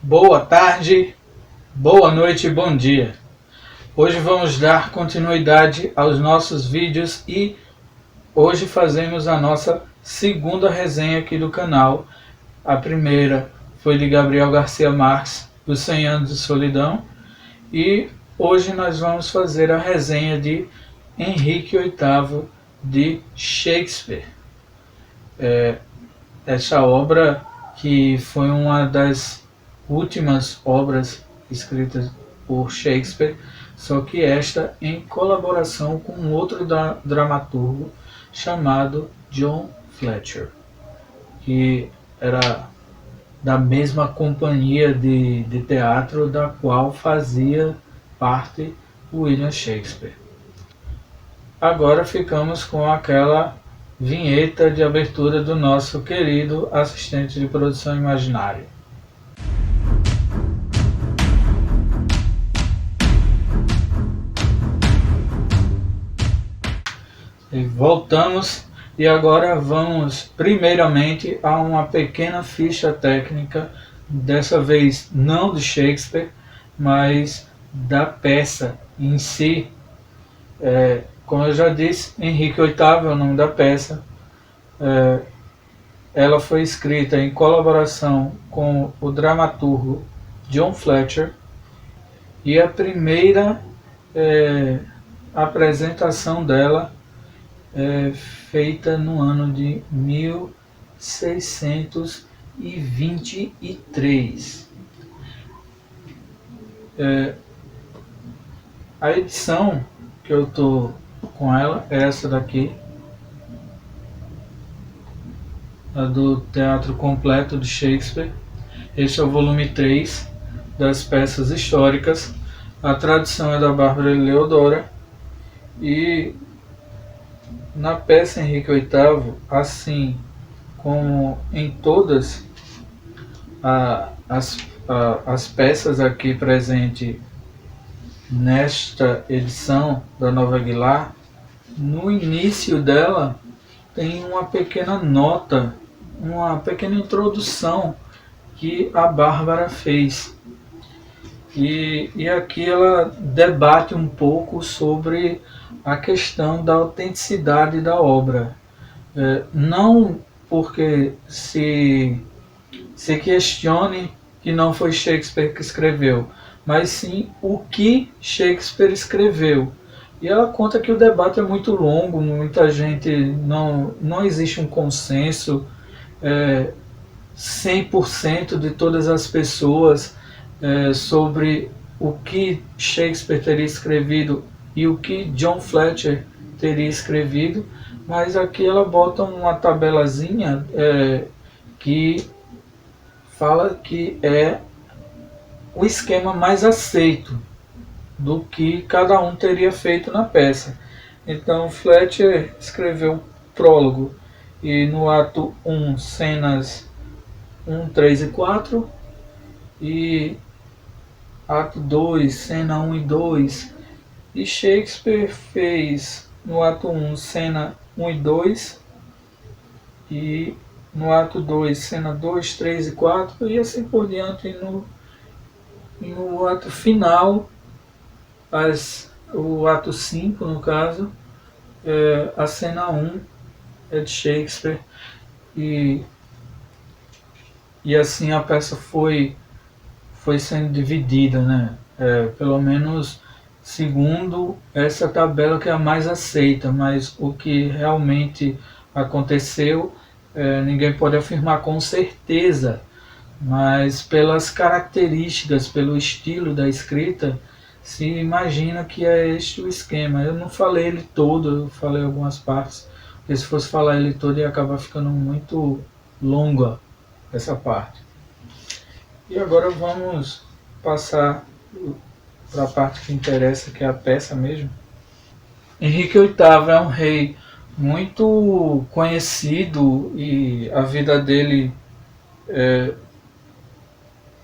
Boa tarde, boa noite e bom dia. Hoje vamos dar continuidade aos nossos vídeos e hoje fazemos a nossa segunda resenha aqui do canal. A primeira foi de Gabriel Garcia Marques, dos 100 anos de solidão, e hoje nós vamos fazer a resenha de Henrique VIII de Shakespeare. Essa obra que foi uma das últimas obras escritas por Shakespeare, só que esta em colaboração com outro dramaturgo chamado John Fletcher, que era da mesma companhia de teatro da qual fazia parte William Shakespeare. Agora ficamos com aquela vinheta de abertura do nosso querido assistente de produção imaginário. E voltamos e agora vamos primeiramente a uma pequena ficha técnica, dessa vez não de Shakespeare, mas da peça em si. Como eu já disse, Henrique VIII é o nome da peça. Ela foi escrita em colaboração com o dramaturgo John Fletcher e a primeira apresentação dela feita no ano de 1623. A edição que eu estou com ela é essa daqui, a do Teatro Completo de Shakespeare. Este é o volume 3 das peças históricas. A tradução é da Bárbara Leodora. E na peça Henrique VIII, assim como em todas as peças aqui presentes nesta edição da Nova Aguilar, no início dela tem uma pequena nota, uma pequena introdução que a Bárbara fez. E aqui ela debate um pouco sobre a questão da autenticidade da obra. Não porque se questione que não foi Shakespeare que escreveu, mas sim o que Shakespeare escreveu. E ela conta que o debate é muito longo, muita gente, não existe um consenso 100% de todas as pessoas sobre o que Shakespeare teria escrevido e o que John Fletcher teria escrevido, mas aqui ela bota uma tabelazinha que fala que é o esquema mais aceito do que cada um teria feito na peça. Então Fletcher escreveu o prólogo e no ato 1 cenas 1, 3 e 4, e ato 2 cena 1 e 2, e Shakespeare fez no ato 1 cena 1 e 2, e no ato 2 cena 2, 3 e 4, e assim por diante. No ato final, o ato 5 no caso, a cena 1 é de Shakespeare, e assim a peça foi sendo dividida, né? Pelo menos segundo essa tabela, que é a mais aceita, mas o que realmente aconteceu ninguém pode afirmar com certeza, mas pelas características, pelo estilo da escrita, se imagina que é este o esquema. Eu não falei ele todo, eu falei algumas partes, porque se fosse falar ele todo ia acabar ficando muito longa essa parte. E agora vamos passar para a parte que interessa, que é a peça mesmo. Henrique VIII é um rei muito conhecido e a vida dele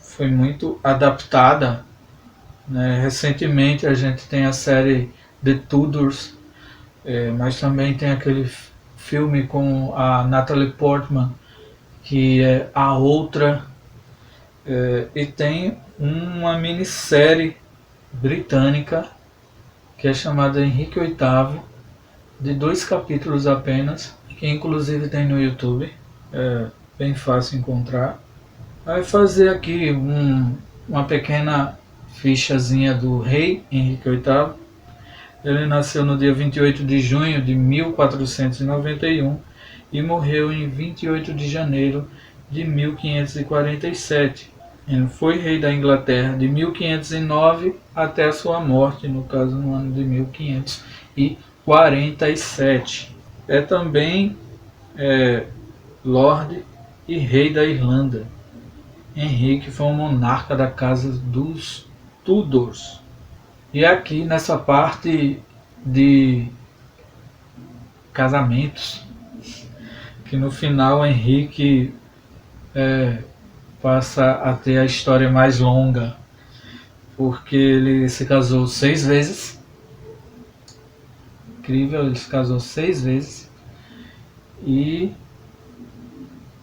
foi muito adaptada, né? Recentemente a gente tem a série The Tudors, mas também tem aquele filme com a Natalie Portman, que é A Outra. E tem uma minissérie britânica que é chamada Henrique VIII, de 2 capítulos apenas, que inclusive tem no YouTube, é bem fácil encontrar. Vai fazer aqui uma pequena fichazinha do rei Henrique VIII. Ele nasceu no dia 28 de junho de 1491 e morreu em 28 de janeiro de 1547. Ele foi rei da Inglaterra de 1509 até a sua morte, no caso no ano de 1547. É também Lorde e Rei da Irlanda. Henrique foi um monarca da casa dos Tudors. E aqui nessa parte de casamentos, que no final Henrique passa a ter a história mais longa, porque ele se casou 6 vezes. Incrível, ele se casou 6 vezes. E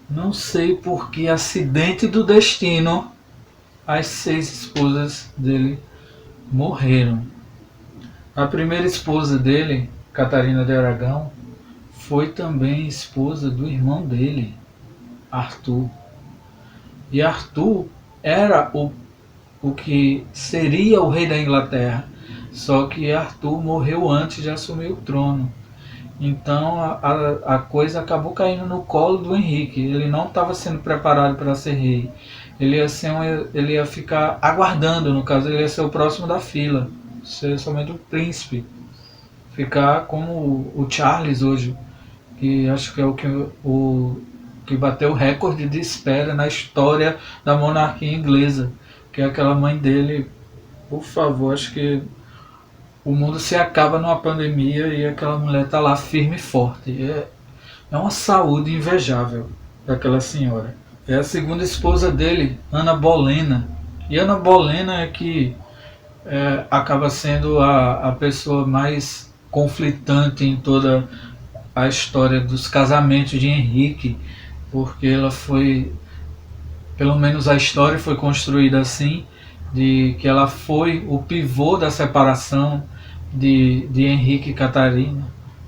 não sei por que acidente do destino as 6 esposas dele morreram. A primeira esposa dele, Catarina de Aragão, foi também esposa do irmão dele, Arthur. E Arthur era o que seria o rei da Inglaterra, só que Arthur morreu antes de assumir o trono. Então a coisa acabou caindo no colo do Henrique. Ele não estava sendo preparado para ser rei. Ele ia ficar aguardando, no caso, ele ia ser o próximo da fila, ser somente o príncipe. Ficar como o Charles hoje, que acho que é o que bateu o recorde de espera na história da monarquia inglesa, que é aquela mãe dele. Por favor, acho que o mundo se acaba numa pandemia e aquela mulher está lá firme e forte. É uma saúde invejável daquela senhora. É a segunda esposa dele, Ana Bolena. E Ana Bolena é que acaba sendo a pessoa mais conflitante em toda a história dos casamentos de Henrique, porque ela foi, pelo menos a história foi construída assim, de que ela foi o pivô da separação de Henrique e Catarina,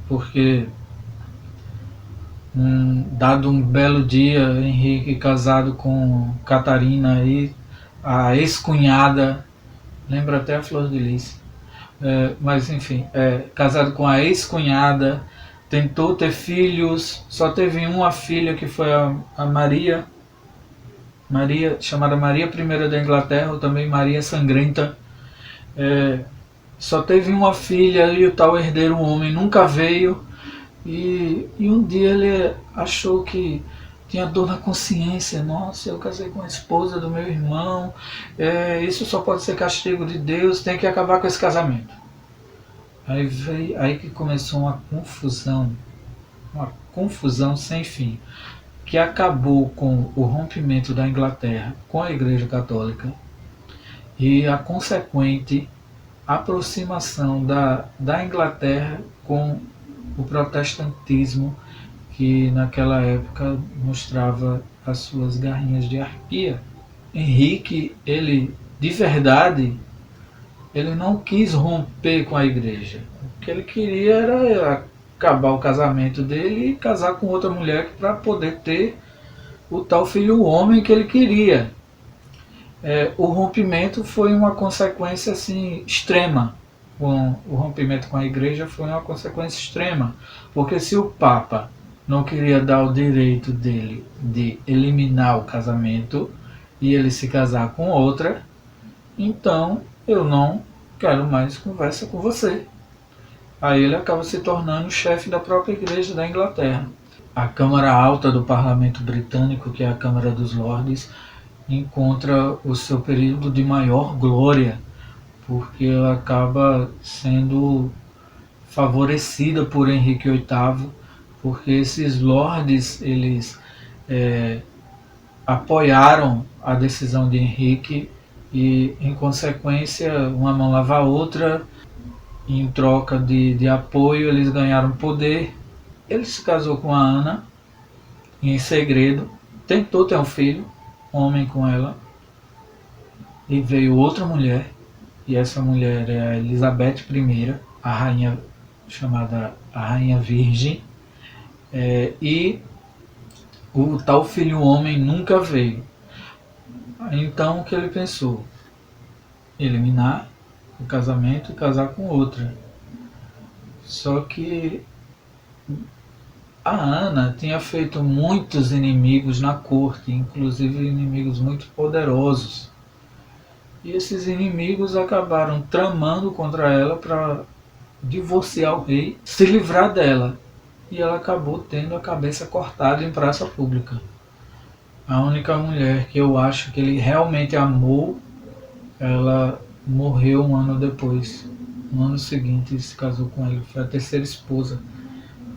porque dado um belo dia, Henrique casado com Catarina, e a ex-cunhada, lembra até a Flor de Lis, mas enfim, casado com a ex-cunhada, tentou ter filhos, só teve uma filha que foi a Maria, chamada Maria I da Inglaterra, ou também Maria Sangrenta. Só teve uma filha e o tal herdeiro, um homem, nunca veio. E um dia ele achou que tinha dor na consciência. Nossa, eu casei com a esposa do meu irmão, isso só pode ser castigo de Deus, tem que acabar com esse casamento. Aí que começou uma confusão sem fim, que acabou com o rompimento da Inglaterra com a Igreja Católica e a consequente aproximação da Inglaterra com o protestantismo, que naquela época mostrava as suas garrinhas de arpia. Henrique, ele de verdade, ele não quis romper com a igreja. O que ele queria era acabar o casamento dele e casar com outra mulher para poder ter o tal filho homem que ele queria. O rompimento foi uma consequência assim extrema. O rompimento com a igreja foi uma consequência extrema, porque se o Papa não queria dar o direito dele de eliminar o casamento e ele se casar com outra, então eu não quero mais conversa com você. Aí ele acaba se tornando chefe da própria igreja da Inglaterra. A Câmara Alta do Parlamento Britânico, que é a Câmara dos Lordes, encontra o seu período de maior glória, porque ela acaba sendo favorecida por Henrique VIII, porque esses lordes, eles apoiaram a decisão de Henrique e, em consequência, uma mão lava a outra. Em troca de apoio, eles ganharam poder. Ele se casou com a Ana em segredo, tentou ter um filho, homem, com ela, e veio outra mulher, e essa mulher é a Elizabeth I, a rainha chamada a Rainha Virgem, e o tal filho homem nunca veio. Então o que ele pensou? Eliminar o casamento e casar com outra. Só que a Ana tinha feito muitos inimigos na corte, inclusive inimigos muito poderosos. E esses inimigos acabaram tramando contra ela para divorciar o rei, se livrar dela. E ela acabou tendo a cabeça cortada em praça pública. A única mulher que eu acho que ele realmente amou, ela morreu um ano depois. No ano seguinte ele se casou com ela. Foi a terceira esposa.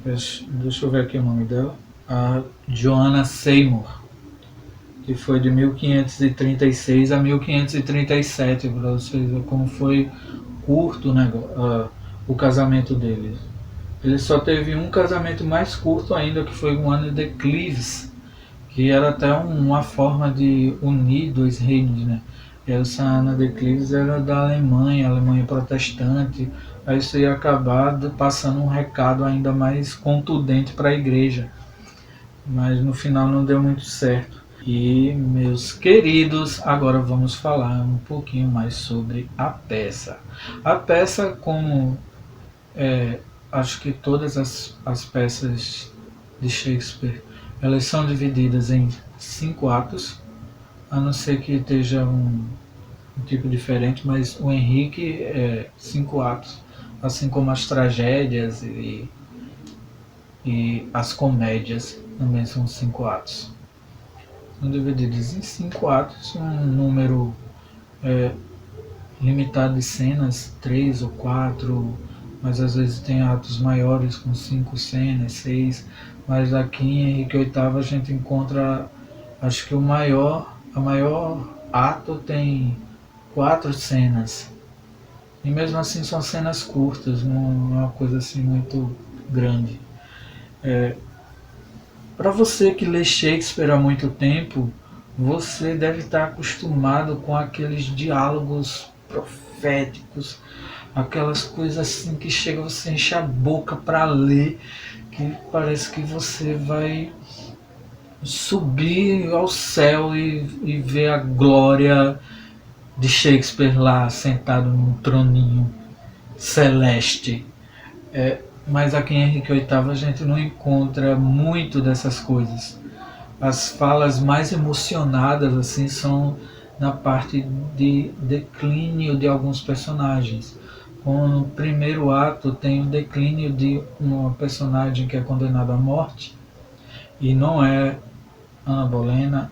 Deixa eu ver aqui o nome dela. A Joanna Seymour, que foi de 1536 a 1537, para vocês verem como foi curto o casamento deles. Ele só teve um casamento mais curto ainda, que foi um ano de Cleves, que era até uma forma de unir dois reinos, né? Essa Ana de Cleves era da Alemanha, Alemanha protestante, aí isso ia acabar passando um recado ainda mais contundente para a igreja, mas no final não deu muito certo. E, meus queridos, agora vamos falar um pouquinho mais sobre a peça. A peça, como acho que todas as peças de Shakespeare, elas são divididas em 5 atos, a não ser que esteja um tipo diferente, mas o Henrique é 5 atos, assim como as tragédias e as comédias também são 5 atos. São divididos em 5 atos, um número limitado de cenas, 3 ou 4, mas às vezes tem atos maiores com 5 cenas, 6, mas aqui em Henrique VIII a gente encontra, acho que a maior ato tem 4 cenas, e mesmo assim são cenas curtas, não é uma coisa assim muito grande. Para você que lê Shakespeare há muito tempo, você deve estar acostumado com aqueles diálogos proféticos, aquelas coisas assim que chega, você enche a boca para ler, que parece que você vai subir ao céu e ver a glória de Shakespeare lá sentado num troninho celeste. Mas aqui em Henrique VIII a gente não encontra muito dessas coisas. As falas mais emocionadas assim são na parte de declínio de alguns personagens. No primeiro ato tem o declínio de uma personagem que é condenada à morte, e não é Ana Bolena.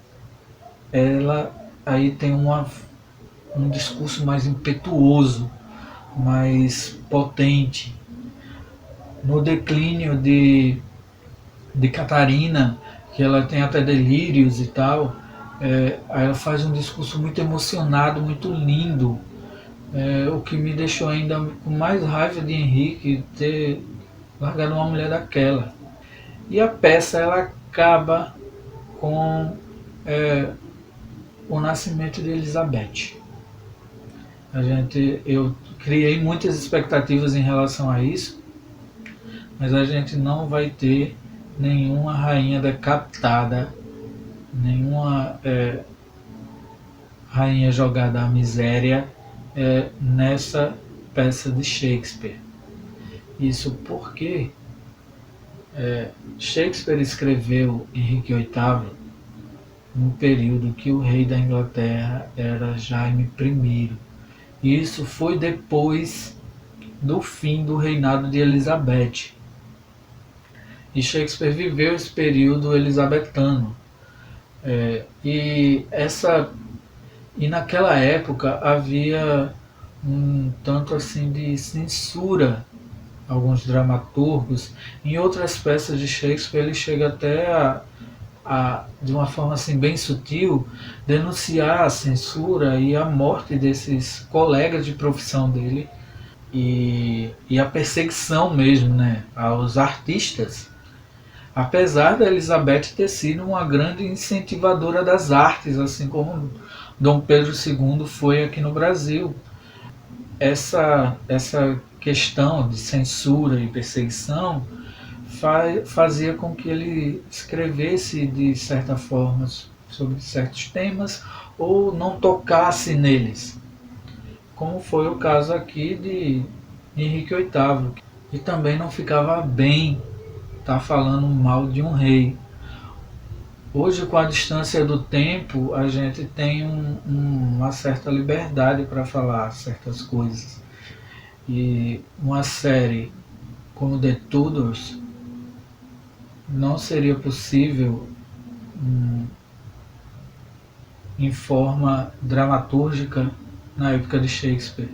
Ela aí tem um discurso mais impetuoso, mais potente. No declínio de Catarina, que ela tem até delírios e tal, ela faz um discurso muito emocionado, muito lindo, o que me deixou ainda com mais raiva de Henrique ter largado uma mulher daquela. E a peça ela acaba com o nascimento de Elizabeth. Eu criei muitas expectativas em relação a isso, mas a gente não vai ter nenhuma rainha decapitada, nenhuma rainha jogada à miséria nessa peça de Shakespeare. Isso porque Shakespeare escreveu Henrique VIII no período que o rei da Inglaterra era Jaime I. E isso foi depois do fim do reinado de Elizabeth. E Shakespeare viveu esse período elisabetano. E naquela época havia um tanto assim de censura. Alguns dramaturgos, em outras peças de Shakespeare ele chega até de uma forma assim bem sutil, denunciar a censura e a morte desses colegas de profissão dele, e a perseguição mesmo, né, aos artistas. apesar da Elizabeth ter sido uma grande incentivadora das artes, assim como Dom Pedro II foi aqui no Brasil. Essa questão de censura e perseguição fazia com que ele escrevesse de certa forma sobre certos temas ou não tocasse neles, como foi o caso aqui de Henrique VIII, e também não ficava bem estar falando mal de um rei. Hoje, com a distância do tempo, a gente tem uma certa liberdade para falar certas coisas. E uma série como The Tudors não seria possível em forma dramatúrgica na época de Shakespeare.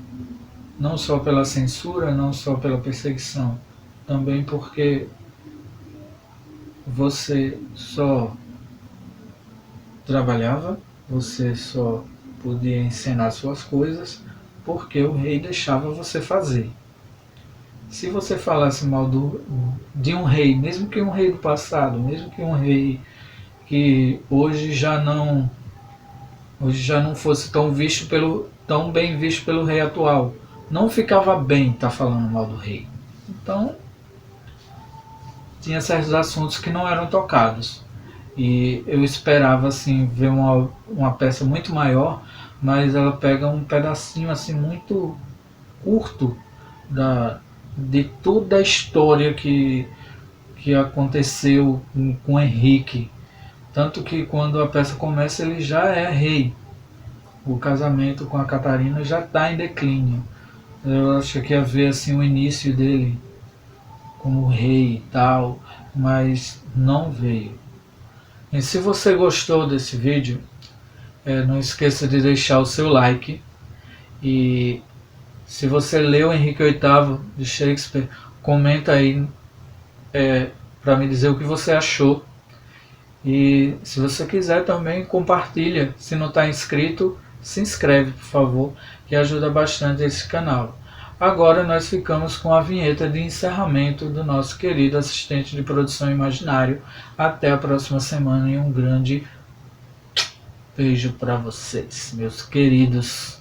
Não só pela censura, não só pela perseguição, também porque você só trabalhava, você só podia encenar suas coisas porque o rei deixava você fazer. Se você falasse mal de um rei, mesmo que um rei do passado, mesmo que um rei que hoje já não fosse tão bem visto pelo rei atual, não ficava bem estar falando mal do rei. Então tinha certos assuntos que não eram tocados. E eu esperava assim ver uma peça muito maior, mas ela pega um pedacinho assim muito curto de toda a história que aconteceu com Henrique. Tanto que quando a peça começa ele já é rei. O casamento com a Catarina já está em declínio. Eu acho que ia ver assim o início dele como rei e tal, mas não veio. E se você gostou desse vídeo, não esqueça de deixar o seu like. E se você leu Henrique VIII de Shakespeare, comenta aí para me dizer o que você achou. E se você quiser também, compartilha. Se não está inscrito, se inscreve, por favor, que ajuda bastante esse canal. Agora nós ficamos com a vinheta de encerramento do nosso querido assistente de produção Imaginário. Até a próxima semana e um grande beijo para vocês, meus queridos.